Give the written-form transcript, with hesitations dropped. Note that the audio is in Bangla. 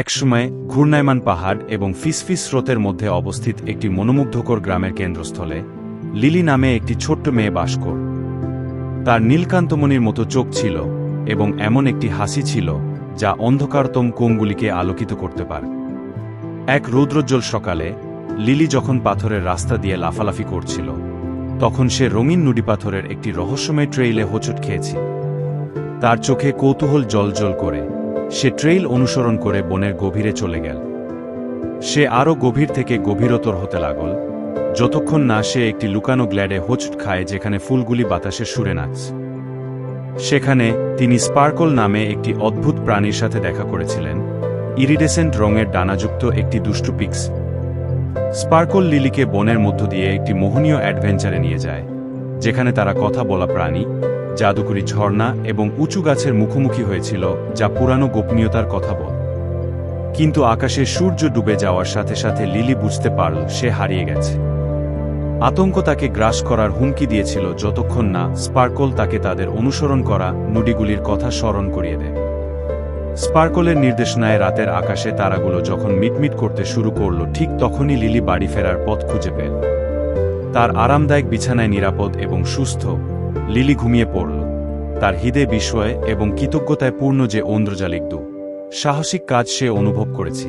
একসময় ঘূর্ণায়মান পাহাড় এবং ফিসফিস স্রোতের মধ্যে অবস্থিত একটি মনোমুগ্ধকর গ্রামের কেন্দ্রস্থলে লিলি নামে একটি ছোট্ট মেয়ে বাস করত। তার নীলকান্তমণির মতো চোখ ছিল এবং এমন একটি হাসি ছিল যা অন্ধকারতম কোণগুলিকে আলোকিত করতে পারে। এক রৌদ্রোজ্জ্বল সকালে লিলি যখন পাথরের রাস্তা দিয়ে লাফালাফি করছিল, তখন সে রঙিন নুড়িপাথরের একটি রহস্যময় ট্রেইলে হোঁচট খেয়েছিল। তার চোখে কৌতূহল জ্বলজ্বল করে সে ট্রেইল অনুসরণ করে বনের গভীরে চলে গেল। সে আরও গভীর থেকে গভীরতর হতে লাগল, যতক্ষণ না সে একটি লুকানো গ্ল্যাডে হোঁচট খায় যেখানে ফুলগুলি বাতাসের সুরে নাচছে। সেখানে তিনি স্পার্কল নামে একটি অদ্ভুত প্রাণীর সাথে দেখা করেছিলেন, ইরিডেসেন্ট রঙের ডানাযুক্ত একটি দুষ্টু পিক্স। স্পার্কল লিলিকে বনের মধ্য দিয়ে একটি মোহনীয় অ্যাডভেঞ্চারে নিয়ে যায়, যেখানে তারা কথা বলা প্রাণী, জাদুকরী ঝর্ণা এবং উঁচু গাছের মুখোমুখি হয়েছিল যা পুরানো গোপনীয়তার কথা বল। কিন্তু আকাশে সূর্য ডুবে যাওয়ার সাথে সাথে লিলি বুঝতে পারল সে হারিয়ে গেছে। আতঙ্ক তাকে গ্রাস করার হুমকি দিয়েছিল যতক্ষণ না স্পার্কল তাকে তাদের অনুসরণ করা নুডিগুলির কথা স্মরণ করিয়ে দেয়। স্পার্কলের নির্দেশনায় রাতের আকাশে তারাগুলো যখন মিটমিট করতে শুরু করল, ঠিক তখনই লিলি বাড়ি ফেরার পথ খুঁজে পেল। তার আরামদায়ক বিছানায় নিরাপদ এবং সুস্থ লিলি ঘুমিয়ে পড়ল, তার হৃদয়ে বিস্ময় এবং কৃতজ্ঞতায় পূর্ণ যে ঐন্দ্রজালিক সাহসিক কাজ সে অনুভব করেছে।